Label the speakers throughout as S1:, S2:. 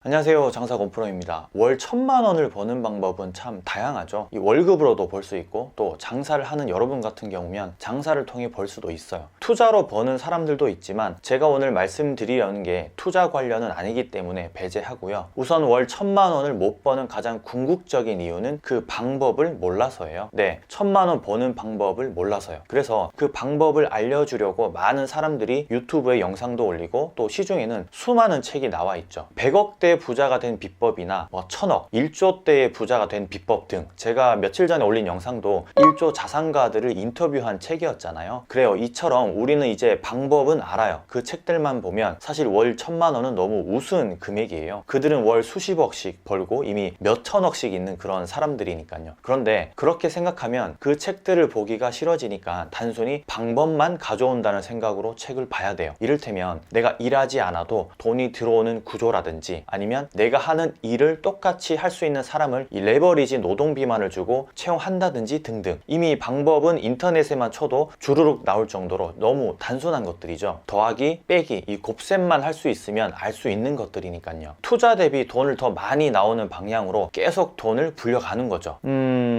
S1: 안녕하세요, 장사건프로입니다. 월 1000만원을 버는 방법은 참 다양하죠. 이 월급으로도 벌 수 있고 또 장사를 하는 여러분 같은 경우면 장사를 통해 벌 수도 있어요. 투자로 버는 사람들도 있지만 제가 오늘 말씀드리려는 게 투자 관련은 아니기 때문에 배제하고요. 우선 월 1000만원을 못 버는 가장 궁극적인 이유는 그 방법을 몰라서예요. 네, 1000만원 버는 방법을 몰라서요. 그래서 그 방법을 알려주려고 많은 사람들이 유튜브에 영상도 올리고 또 시중에는 수많은 책이 나와 있죠. 100억대 부자가 된 비법이나 1000억, 1조대의 부자가 된 비법 등 제가 며칠 전에 올린 영상도 1조 자산가들을 인터뷰한 책이었잖아요. 그래요. 이처럼 우리는 이제 방법은 알아요. 그 책들만 보면 사실 월 1000만원은 너무 우스운 금액이에요. 그들은 월 수십억씩 벌고 이미 몇천억씩 있는 그런 사람들이니까요. 그런데 그렇게 생각하면 그 책들을 보기가 싫어지니까 단순히 방법만 가져온다는 생각으로 책을 봐야 돼요. 이를테면 내가 일하지 않아도 돈이 들어오는 구조라든지 아니면 내가 하는 일을 똑같이 할 수 있는 사람을 이 레버리지 노동 비만을 주고 채용한다든지 등등, 이미 방법은 인터넷에만 쳐도 주르륵 나올 정도로 너무 단순한 것들이죠. 더하기 빼기 이 곱셈만 할 수 있으면 알 수 있는 것들이니까요. 투자 대비 돈을 더 많이 나오는 방향으로 계속 돈을 불려가는 거죠.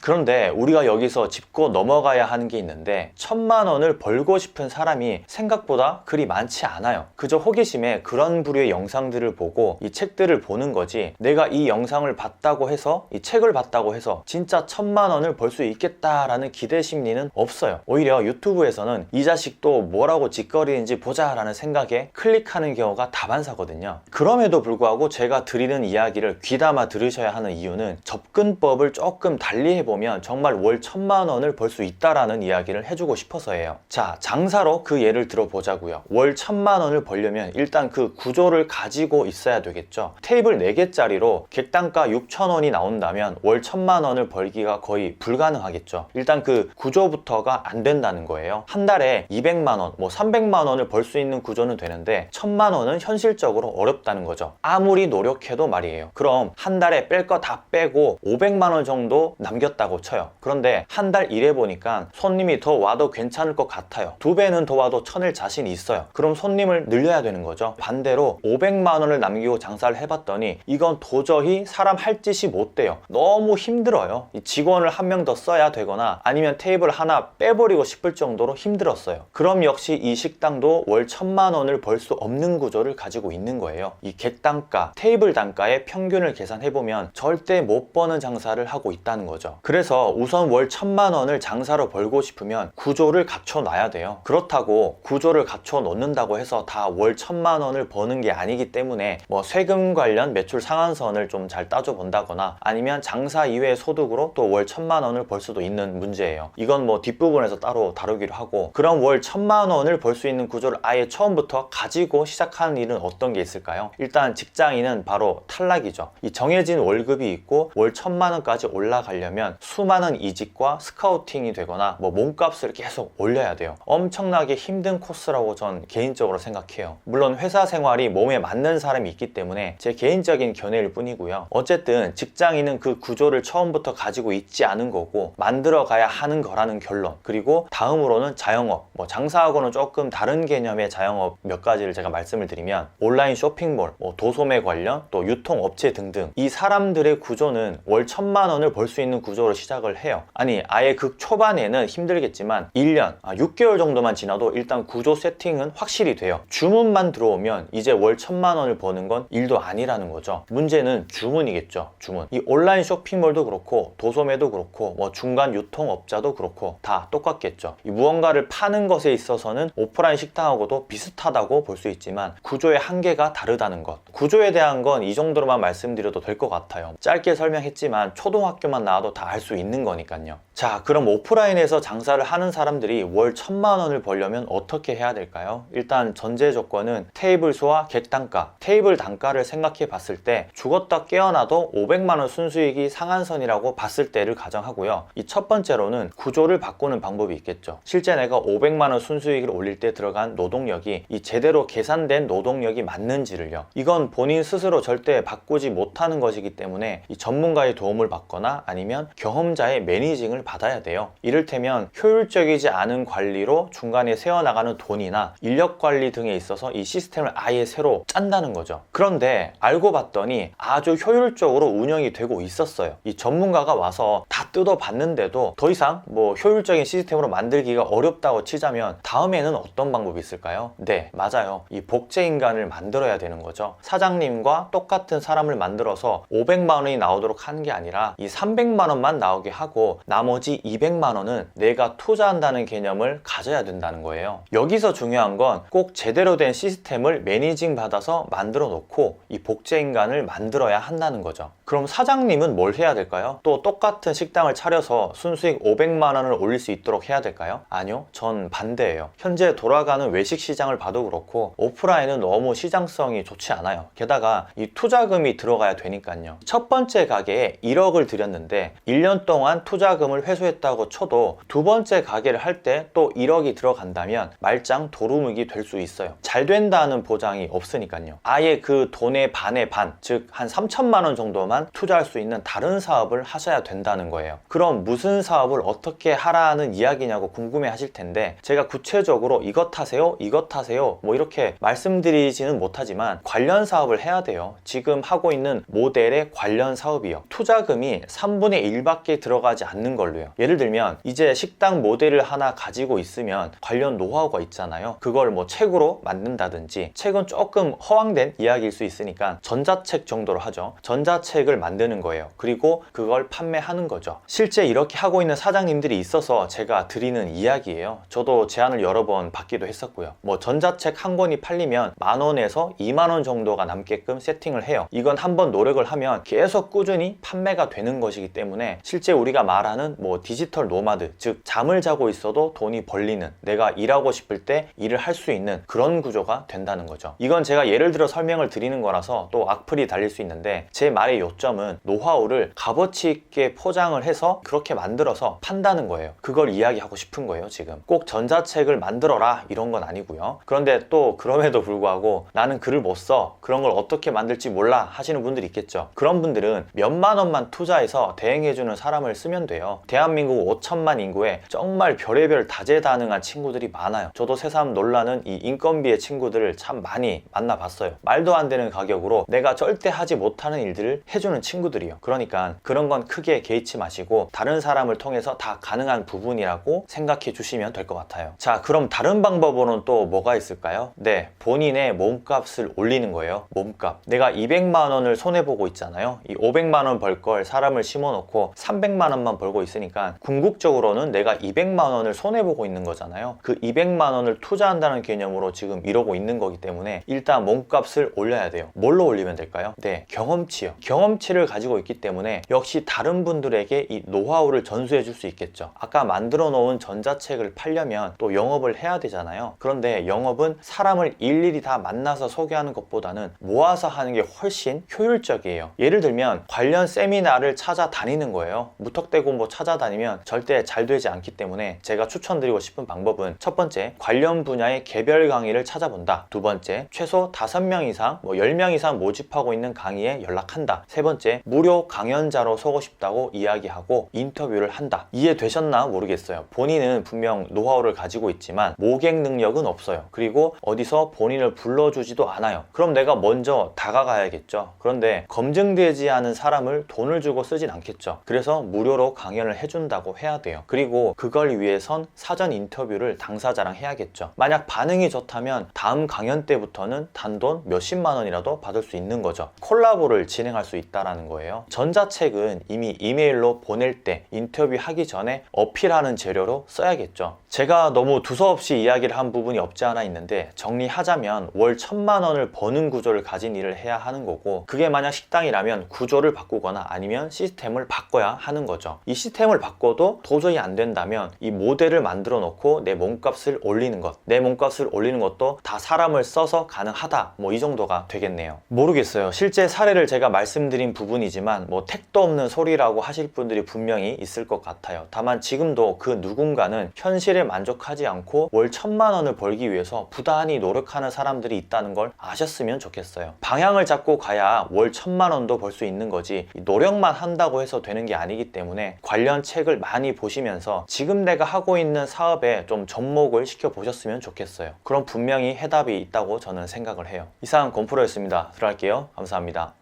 S1: 그런데 우리가 여기서 짚고 넘어가야 하는 게 있는데 1000만원을 벌고 싶은 사람이 생각보다 그리 많지 않아요. 그저 호기심에 그런 부류의 영상들을 보고 이 책들을 보는 거지, 내가 이 영상을 봤다고 해서, 이 책을 봤다고 해서 진짜 1000만원을 벌 수 있겠다라는 기대 심리는 없어요. 오히려 유튜브에서는 이 자식도 뭐라고 짓거리는지 보자 라는 생각에 클릭하는 경우가 다반사거든요. 그럼에도 불구하고 제가 드리는 이야기를 귀담아 들으셔야 하는 이유는 접근법을 조금 달리 해보면 정말 월 1000만원을 벌 수 있다라는 이야기를 해주고 싶어서예요. 자, 장사로 그 예를 들어보자고요. 월 1000만원을 벌려면 일단 그 구조를 가지고 있어야 되겠죠. 테이블 4개짜리로 객단가 6,000원이 나온다면 월 1000만원을 벌기가 거의 불가능하겠죠. 일단 그 구조부터가 안 된다는 거예요. 한 달에 200만원, 300만원을 벌 수 있는 구조는 되는데 1000만원은 현실적으로 어렵다는 거죠. 아무리 노력해도 말이에요. 그럼 한 달에 뺄 거 다 빼고 500만원 정도 남겼다고 쳐요. 그런데 한 달 일해보니까 손님이 더 와도 괜찮을 것 같아요. 2배는 더 와도 쳐낼 자신이 있어요. 그럼 손님을 늘려야 되는 거죠. 반대로 500만원을 남기고 장사를 해봤더니 이건 도저히 사람 할 짓이 못 돼요. 너무 힘들어요. 직원을 한 명 더 써야 되거나 아니면 테이블 하나 빼버리고 싶을 정도로 힘들었어요. 그럼 역시 이 식당도 월 1000만원을 벌 수 없는 구조를 가지고 있는 거예요. 이 객단가, 테이블 단가의 평균을 계산해보면 절대 못 버는 장사를 하고 있다는 거죠. 그래서 우선 월 1000만원을 장사로 벌고 싶으면 구조를 갖춰놔야 돼요. 그렇다고 구조를 갖춰 놓는다고 해서 다 월 1000만원을 버는 게 아니기 때문에 세금 관련 매출 상한선을 좀 잘 따져본다거나 아니면 장사 이외의 소득으로 또 월 1000만원을 벌 수도 있는 문제예요. 이건 뒷부분에서 따로 다루기로 하고, 그럼 월 1000만원을 벌 수 있는 구조를 아예 처음부터 가지고 시작하는 일은 어떤 게 있을까요? 일단 직장인은 바로 탈락이죠. 이 정해진 월급이 있고 월 1000만원까지 올라가려면 수많은 이직과 스카우팅이 되거나 몸값을 계속 올려야 돼요. 엄청나게 힘든 코스라고 전 개인적으로 생각해요. 물론 회사 생활이 몸에 맞는 사람이 있기 때문에 제 개인적인 견해일 뿐이고요. 어쨌든 직장인은 그 구조를 처음부터 가지고 있지 않은 거고 만들어 가야 하는 거라는 결론. 그리고 다음으로는 자영업, 장사하고는 조금 다른 개념의 자영업 몇 가지를 제가 말씀을 드리면 온라인 쇼핑몰, 도소매 관련, 또 유통업체 등등, 이 사람들의 구조는 월 1000만원을 벌 수 있는 구조로 시작을 해요. 아니, 아예 극 초반에는 힘들겠지만 1년, 6개월 정도만 지나도 일단 구조 세팅은 확실히 돼요. 주문만 들어오면 이제 월 1000만원을 버는 건 일도 아니라는 거죠. 문제는 주문이겠죠. 주문. 이 온라인 쇼핑몰도 그렇고 도소매도 그렇고 중간 유통업자도 그렇고 다 똑같겠죠. 이 무언가를 파는 것에 있어서는 오프라인 식당하고도 비슷하다고 볼 수 있지만 구조의 한계가 다르다는 것. 구조에 대한 건 이 정도로만 말씀드려도 될 것 같아요. 짧게 설명했지만 초등학교만 나와도 다 알 수 있는 거니까요. 자, 그럼 오프라인에서 장사를 하는 사람들이 월 1000만원을 벌려면 어떻게 해야 될까요? 일단 전제 조건은 테이블 수와 객단가, 테이블 단가를 생각해 봤을 때 죽었다 깨어나도 500만원 순수익이 상한선이라고 봤을 때를 가정하고요. 이 첫 번째로는 구조를 바꾸는 방법이 있겠죠. 실제 내가 500만원 순수익을 올릴 때 들어간 노동력이 이 제대로 계산된 노동력이 맞는지를요. 이건 본인 스스로 절대 바꾸지 못하는 것이기 때문에 이 전문가의 도움을 받거나 아니면 경험자의 매니징을 받아야 돼요. 이를테면 효율적이지 않은 관리로 중간에 새어나가는 돈이나 인력 관리 등에 있어서 이 시스템을 아예 새로 짠다는 거죠. 그런데 근데 알고 봤더니 아주 효율적으로 운영이 되고 있었어요. 이 전문가가 와서 다 뜯어봤는데도 더 이상 뭐 효율적인 시스템으로 만들기가 어렵다고 치자면 다음에는 어떤 방법이 있을까요? 네, 맞아요. 이 복제인간을 만들어야 되는 거죠. 사장님과 똑같은 사람을 만들어서 500만 원이 나오도록 하는 게 아니라 이 300만 원만 나오게 하고 나머지 200만 원은 내가 투자한다는 개념을 가져야 된다는 거예요. 여기서 중요한 건 꼭 제대로 된 시스템을 매니징 받아서 만들어 놓고 이 복제인간을 만들어야 한다는 거죠. 그럼 사장님은 뭘 해야 될까요? 또 똑같은 식당을 차려서 순수익 500만 원을 올릴 수 있도록 해야 될까요? 아니요, 전 반대예요. 현재 돌아가는 외식 시장을 봐도 그렇고 오프라인은 너무 시장성이 좋지 않아요. 게다가 이 투자금이 들어가야 되니까요. 첫 번째 가게에 1억을 들였는데 1년 동안 투자금을 회수했다고 쳐도 두 번째 가게를 할 때 또 1억이 들어간다면 말짱 도루묵이 될 수 있어요. 잘 된다는 보장이 없으니까요. 아예 그 돈의 반의 반, 즉 한 3천만 원 정도만 투자할 수 있는 다른 사업을 하셔야 된다는 거예요. 그럼 무슨 사업을 어떻게 하라는 이야기냐고 궁금해 하실 텐데 제가 구체적으로 이것 하세요, 이것 하세요 뭐 이렇게 말씀드리지는 못하지만 관련 사업을 해야 돼요. 지금 하고 있는 모델의 관련 사업이요. 투자금이 3분의 1밖에 들어가지 않는 걸로요. 예를 들면 이제 식당 모델을 하나 가지고 있으면 관련 노하우가 있잖아요. 그걸 뭐 책으로 만든다든지, 책은 조금 허황된 이야기일 수 있으니까 전자책 정도로 하죠. 전자책을 만드는 거예요. 그리고 그걸 판매하는 거죠. 실제 이렇게 하고 있는 사장님들이 있어서 제가 드리는 이야기예요. 저도 제안을 여러 번 받기도 했었고요. 뭐 전자책 한 권이 팔리면 10,000원에서 20,000원 정도가 남게끔 세팅을 해요. 이건 한번 노력을 하면 계속 꾸준히 판매가 되는 것이기 때문에 실제 우리가 말하는 뭐 디지털 노마드, 즉 잠을 자고 있어도 돈이 벌리는, 내가 일하고 싶을 때 일을 할 수 있는 그런 구조가 된다는 거죠. 이건 제가 예를 들어 설명을 드리는 거라서 또 악플이 달릴 수 있는데 제 말의 요점은 노하우를 값어치 있게 포장을 해서 그렇게 만들어서 판다는 거예요. 그걸 이야기하고 싶은 거예요. 지금 꼭 전자책을 만들어라 이런 건 아니고요. 그런데 또 그럼에도 불구하고 나는 글을 못 써, 그런 걸 어떻게 만들지 몰라 하시는 분들이 있겠죠. 그런 분들은 몇만 원만 투자해서 대행해주는 사람을 쓰면 돼요. 대한민국 5천만 인구에 정말 별의별 다재다능한 친구들이 많아요. 저도 새삼 놀라는 이 인건비의 친구들을 참 많이 만나봤어요. 말도 안 되는 가격으로 내가 절대 하지 못하는 일들을 해주는 친구들이요. 그러니까 그런 건 크게 개의치 마시고 다른 사람을 통해서 다 가능한 부분이라고 생각해 주시면 될 것 같아요. 자, 그럼 다른 방법으로는 또 뭐가 있을까요? 네, 본인의 몸값을 올리는 거예요. 몸값. 내가 200만 원을 손해보고 있잖아요. 이 500만 원 벌 걸 사람을 심어놓고 300만 원만 벌고 있으니까 궁극적으로는 내가 200만 원을 손해보고 있는 거잖아요. 그 200만 원을 투자한다는 개념으로 지금 이러고 있는 거기 때문에 일단 몸값을 올려야 돼요. 뭘로 올리면 될까요? 네, 경험치요. 경험치를 가지고 있기 때문에 역시 다른 분들에게 이 노하우를 전수해 줄 수 있겠죠. 아까 만들어 놓은 전자책을 팔려면 또 영업을 해야 되잖아요. 그런데 영업은 사람을 일일이 다 만나서 소개하는 것보다는 모아서 하는 게 훨씬 효율적이에요. 예를 들면 관련 세미나를 찾아다니는 거예요. 무턱대고 뭐 찾아다니면 절대 잘 되지 않기 때문에 제가 추천드리고 싶은 방법은 첫 번째, 관련 분야의 개별 강의를 찾아본다. 두 번째, 최소 5명 이상, 10명 이상 모집하고 있는 강의에 연락한다. 세 번째, 무료 강연자로 서고 싶다고 이야기하고 인터뷰를 한다. 이해되셨나 모르겠어요. 본인은 분명 노하우를 가지고 있지만 모객 능력은 없어요. 그리고 어디서 본인을 불러주지도 않아요. 그럼 내가 먼저 다가가야겠죠. 그런데 검증되지 않은 사람을 돈을 주고 쓰진 않겠죠. 그래서 무료로 강연을 해준다고 해야 돼요. 그리고 그걸 위해선 사전 인터뷰를 당사자랑 해야겠죠. 만약 반응이 좋다면 다음 강연 때부터는 단돈 몇십만 원이라도 받을 수 있는 거죠. 콜라보를 진행할 수 있다는 거예요. 전자책은 이미 이메일로 보낼 때 인터뷰하기 전에 어필하는 재료로 써야겠죠. 제가 너무 두서없이 이야기를 한 부분이 없지 않아 있는데 정리하자면 월 1,000만 원을 버는 구조를 가진 일을 해야 하는 거고, 그게 만약 식당이라면 구조를 바꾸거나 아니면 시스템을 바꿔야 하는 거죠. 이 시스템을 바꿔도 도저히 안 된다면 이 모델을 만들어 놓고 내 몸값을 올리는 것, 내 몸값을 올리는 것도 다 사람을 써서 가능하다, 뭐 이 정도가 되겠네요. 모르겠어요. 실제 사례를 제가 말씀드리기 말씀드린 부분이지만 뭐 택도 없는 소리라고 하실 분들이 분명히 있을 것 같아요. 다만 지금도 그 누군가는 현실에 만족하지 않고 월 1,000만 원을 벌기 위해서 부단히 노력하는 사람들이 있다는 걸 아셨으면 좋겠어요. 방향을 잡고 가야 월 1,000만 원도 벌 수 있는 거지, 노력만 한다고 해서 되는 게 아니기 때문에 관련 책을 많이 보시면서 지금 내가 하고 있는 사업에 좀 접목을 시켜 보셨으면 좋겠어요. 그럼 분명히 해답이 있다고 저는 생각을 해요. 이상 권프로였습니다. 들어갈게요. 감사합니다.